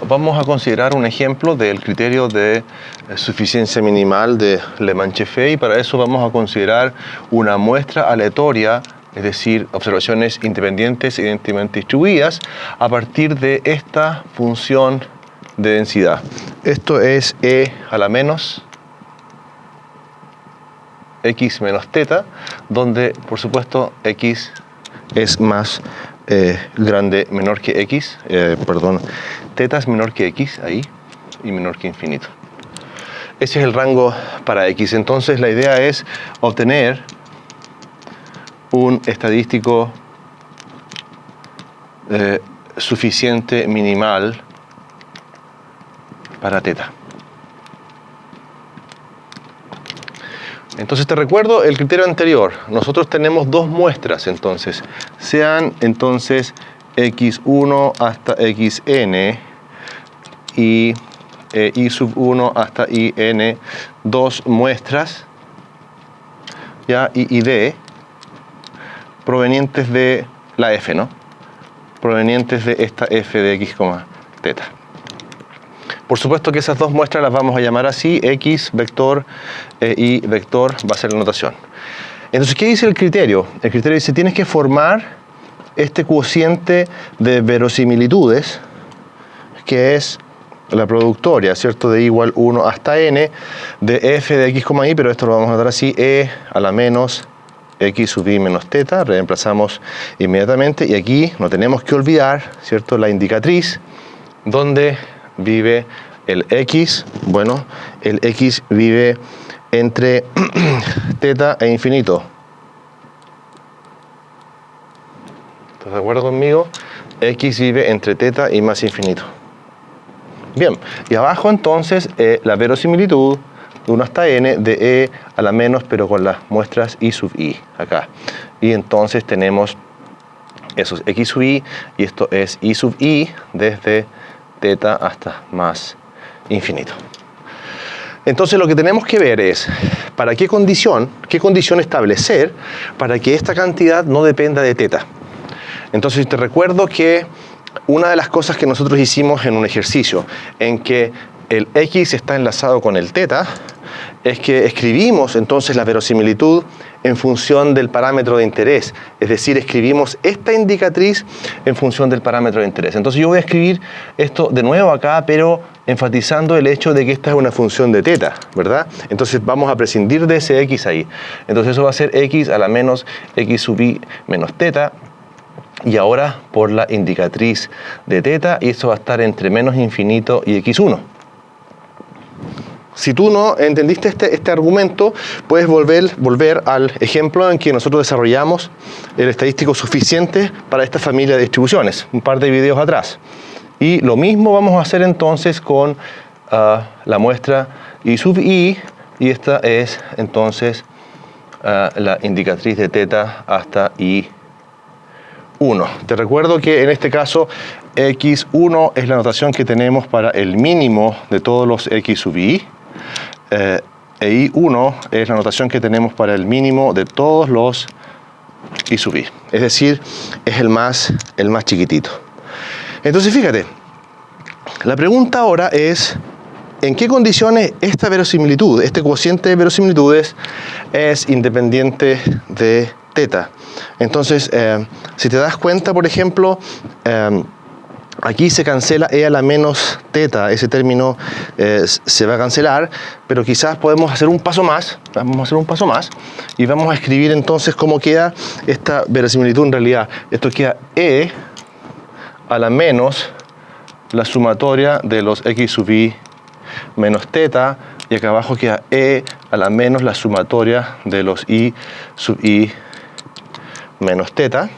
vamos a considerar un ejemplo del criterio de suficiencia minimal de Le Manchefei, y para eso vamos a considerar una muestra aleatoria, es decir, observaciones independientes e idénticamente distribuidas, a partir de esta función de densidad. Esto es e a la menos x menos teta, donde por supuesto x es más grande, menor que x, teta es menor que x ahí y menor que infinito. Ese es el rango para x. Entonces la idea es obtener un estadístico suficiente minimal para teta. Entonces te recuerdo el criterio anterior. Nosotros tenemos dos muestras, entonces. Sean entonces x1 hasta xn y i sub 1 hasta in, dos muestras, ¿ya? Y d, provenientes de la f, ¿no? Provenientes de esta f de x, teta. Por supuesto que esas dos muestras las vamos a llamar así, x, vector, y vector va a ser la notación. Entonces, ¿qué dice el criterio? El criterio dice, tienes que formar este cociente de verosimilitudes, que es la productoria, ¿cierto? De i igual 1 hasta n, de f de x, y, pero esto lo vamos a notar así, e a la menos x sub i menos teta, reemplazamos inmediatamente, y aquí no tenemos que olvidar, ¿cierto? La indicatriz, donde vive el x. Bueno, el x vive entre teta e infinito. ¿Estás de acuerdo conmigo? X vive entre teta y más infinito. Bien, y abajo entonces la verosimilitud de 1 hasta n de e a la menos, pero con las muestras i sub i acá. Y entonces tenemos esos x sub i, y esto es i sub i desde teta hasta más infinito. Entonces lo que tenemos que ver es para qué condición establecer para que esta cantidad no dependa de teta. Entonces te recuerdo que una de las cosas que nosotros hicimos en un ejercicio en que el x está enlazado con el teta es que escribimos entonces la verosimilitud en función del parámetro de interés, es decir, escribimos esta indicatriz en función del parámetro de interés. Entonces yo voy a escribir esto de nuevo acá, pero enfatizando el hecho de que esta es una función de teta, ¿verdad? Entonces vamos a prescindir de ese x ahí. Entonces eso va a ser x a la menos x sub i menos teta, y ahora por la indicatriz de teta, y eso va a estar entre menos infinito y x1. Si tú no entendiste este argumento, puedes volver al ejemplo en que nosotros desarrollamos el estadístico suficiente para esta familia de distribuciones, un par de videos atrás. Y lo mismo vamos a hacer entonces con la muestra i sub i, y esta es entonces la indicatriz de teta hasta i1. Te recuerdo que en este caso x1 es la notación que tenemos para el mínimo de todos los x sub i, e i1 es la notación que tenemos para el mínimo de todos los i sub i. Es decir, es el más chiquitito. Entonces fíjate, la pregunta ahora es ¿en qué condiciones esta verosimilitud, este cociente de verosimilitudes es independiente de teta? Entonces, si te das cuenta, por ejemplo, aquí se cancela e a la menos teta, ese término se va a cancelar, pero quizás podemos hacer un paso más, y vamos a escribir entonces cómo queda esta verosimilitud en realidad. Esto queda e a la menos la sumatoria de los x sub i menos teta, y acá abajo queda e a la menos la sumatoria de los i sub i menos teta,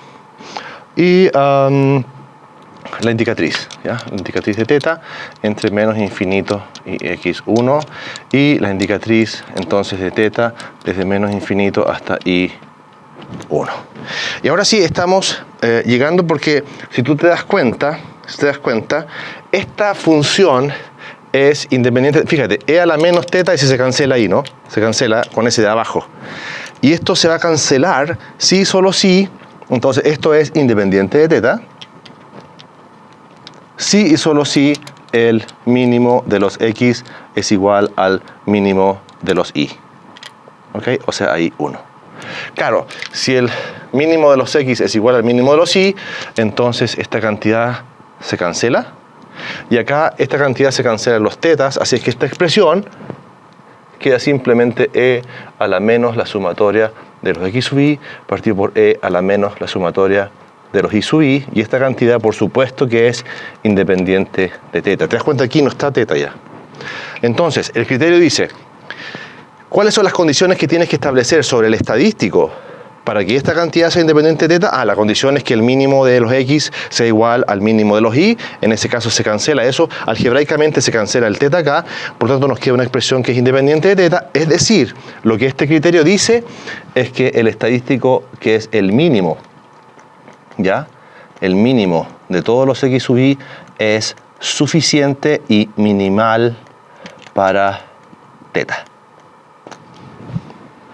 y la indicatriz, ¿ya? La indicatriz de teta entre menos infinito y x1, y la indicatriz entonces de teta desde menos infinito hasta i1. Y ahora sí estamos llegando, porque si tú te das cuenta, esta función es independiente. Fíjate, e a la menos teta, ese se cancela ahí, ¿no? Se cancela con ese de abajo. Y esto se va a cancelar si, solo si, entonces esto es independiente de teta. Si y solo si el mínimo de los x es igual al mínimo de los y. ¿Ok? O sea, ahí 1. Claro, si el mínimo de los x es igual al mínimo de los y, entonces esta cantidad se cancela. Y acá esta cantidad se cancela en los tetas, así es que esta expresión queda simplemente e a la menos la sumatoria de los x sub i partido por e a la menos la sumatoria de los y sub i, y esta cantidad por supuesto que es independiente de teta. ¿Te das cuenta? Aquí no está teta ya. Entonces, el criterio dice, ¿cuáles son las condiciones que tienes que establecer sobre el estadístico para que esta cantidad sea independiente de teta? La condición es que el mínimo de los x sea igual al mínimo de los y. En ese caso se cancela eso. Algebraicamente se cancela el teta acá. Por tanto, nos queda una expresión que es independiente de teta. Es decir, lo que este criterio dice es que el estadístico, que es el mínimo, ¿ya? El mínimo de todos los x sub i es suficiente y minimal para teta.